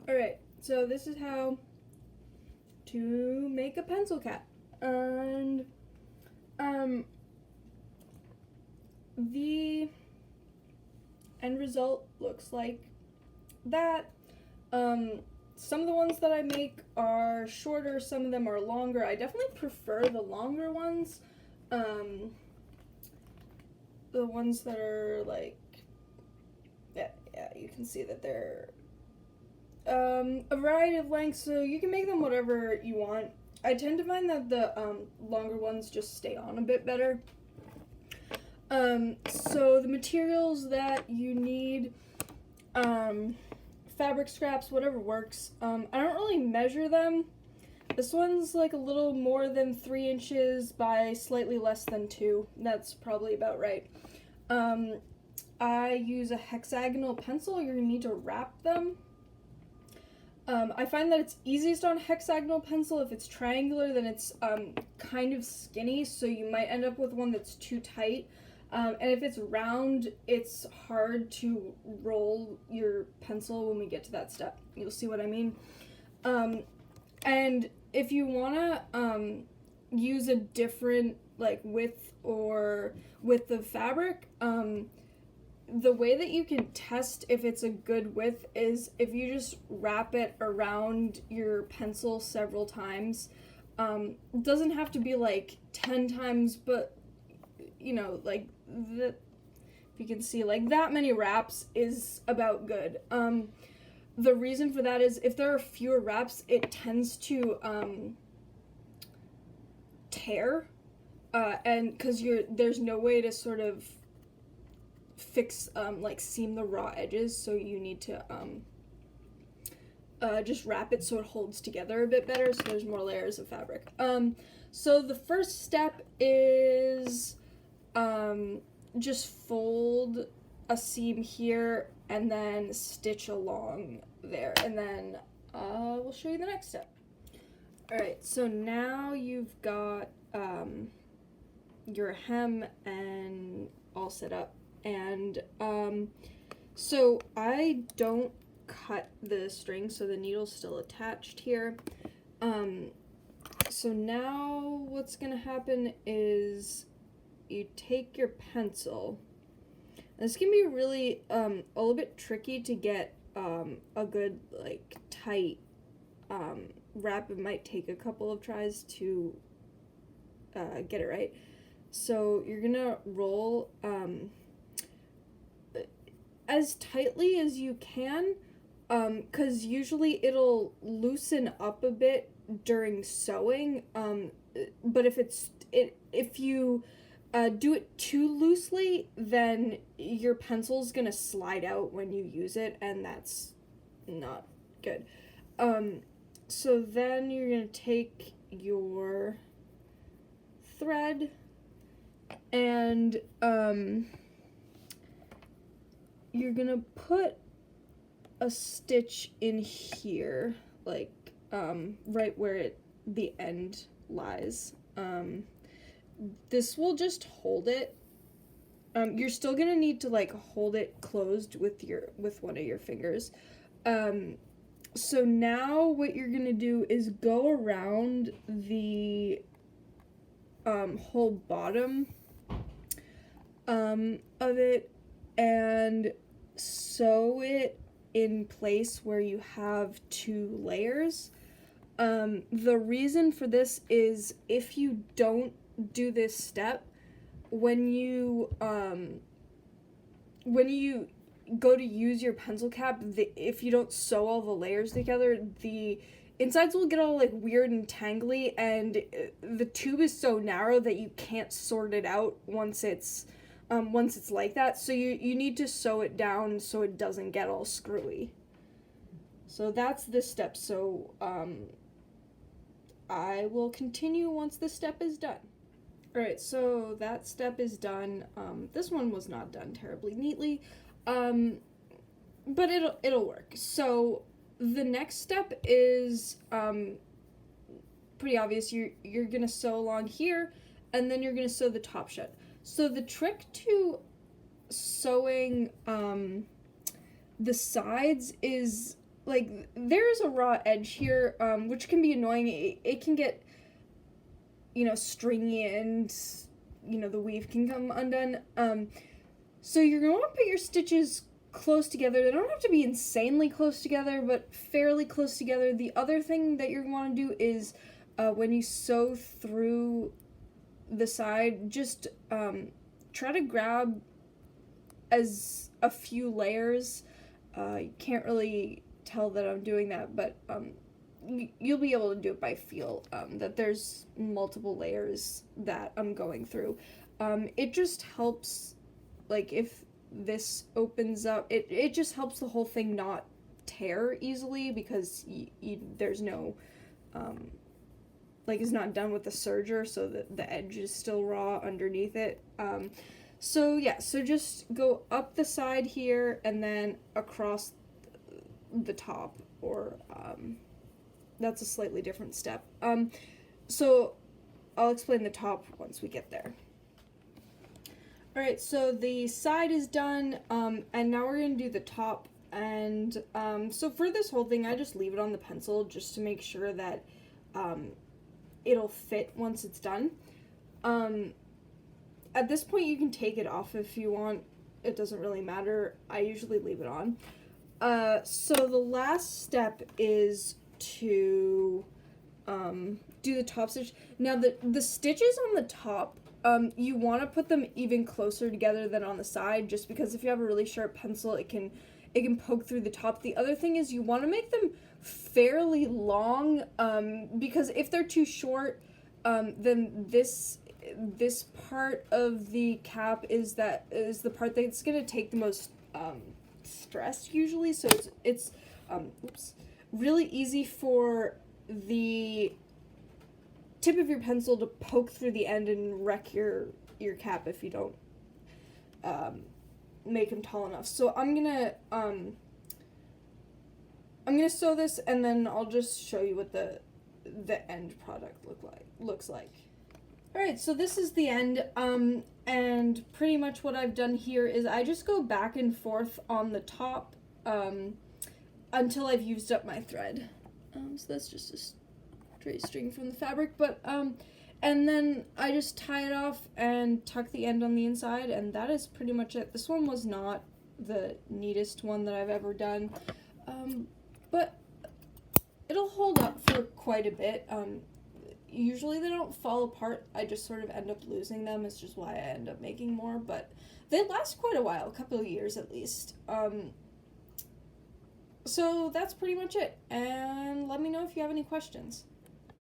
Alright, so this is how to make a pencil cap. And the end result looks like that. Some of the ones that I make are shorter, some of them are longer. I definitely prefer the longer ones. The ones that are like, yeah, you can see that they're a variety of lengths, so you can make them whatever you want. I tend to find that the longer ones just stay on a bit better. So the materials that you need, fabric scraps, whatever works. I don't really measure them. This one's like a little more than 3 inches by slightly less than 2. That's probably about right. I use a hexagonal pencil. You're gonna need to wrap them. I find that it's easiest on a hexagonal pencil. If it's triangular, then it's kind of skinny, so you might end up with one that's too tight. And if it's round, it's hard to roll your pencil when we get to that step. You'll see what I mean. And if you want to use a different like width or width of fabric, the way that you can test if it's a good width is if you just wrap it around your pencil several times. It doesn't have to be like 10 times, but you know, like if you can see, like that many wraps is about good. The reason for that is if there are fewer wraps, it tends to tear, and because there's no way to sort of fix like seam the raw edges, so you need to just wrap it so it holds together a bit better, so there's more layers of fabric. So the first step is just fold a seam here and then stitch along there, and then we'll show you the next step. Alright, so now you've got your hem and all set up, and so I don't cut the string, so the needle's still attached here. So now what's gonna happen is you take your pencil. This can be really a little bit tricky to get a good like tight wrap. It might take a couple of tries to get it right. So you're gonna roll as tightly as you can, because usually it'll loosen up a bit during sewing, but if you do it too loosely, then your pencil's gonna slide out when you use it, and that's not good. So then you're gonna take your thread and you're gonna put a stitch in here, like right where the end lies. This will just hold it. You're still gonna need to like hold it closed with one of your fingers. So now what you're gonna do is go around the whole bottom of it and sew it in place where you have 2 layers. The reason for this is if you don't do this step, when you go to use your pencil cap, if you don't sew all the layers together, the insides will get all like weird and tangly, and the tube is so narrow that you can't sort it out once it's like that. So you need to sew it down so it doesn't get all screwy. So that's this step. So I will continue once this step is done. Alright, so that step is done. This one was not done terribly neatly, but it'll work. So the next step is pretty obvious. You're gonna sew along here, and then you're gonna sew the top shut. So the trick to sewing the sides is like, there is a raw edge here, which can be annoying. It can get, stringy and, the weave can come undone. So you're going to want to put your stitches close together. They don't have to be insanely close together, but fairly close together. The other thing that you're going to want to do is when you sew through the side, just try to grab as a few layers. You can't really tell that I'm doing that, but you'll be able to do it by feel, that there's multiple layers that I'm going through. It just helps, like, if this opens up, it just helps the whole thing not tear easily, because there's no, it's not done with the serger, so that the edge is still raw underneath it. So just go up the side here and then across the top, or that's a slightly different step. So I'll explain the top once we get there. Alright, so the side is done, and now we're going to do the top, and so for this whole thing, I just leave it on the pencil just to make sure that it'll fit once it's done. At this point, you can take it off if you want. It doesn't really matter. I usually leave it on. So the last step is to do the top stitch. Now, the stitches on the top, you want to put them even closer together than on the side, just because if you have a really sharp pencil, it can poke through the top. The other thing is you want to make them fairly long, because if they're too short, then this part of the cap is the part that's going to take the most stress usually, so it's really easy for the tip of your pencil to poke through the end and wreck your cap if you don't make them tall enough. So I'm gonna sew this, and then I'll just show you what the end product looks like. Alright, so this is the end, and pretty much what I've done here is I just go back and forth on the top until I've used up my thread. So that's just a straight string from the fabric, but and then I just tie it off and tuck the end on the inside, and that is pretty much it. This one was not the neatest one that I've ever done, but it'll hold up for quite a bit. Usually they don't fall apart. I just sort of end up losing them. It's just why I end up making more, but they last quite a while, a couple of years at least. So that's pretty much it, and let me know if you have any questions.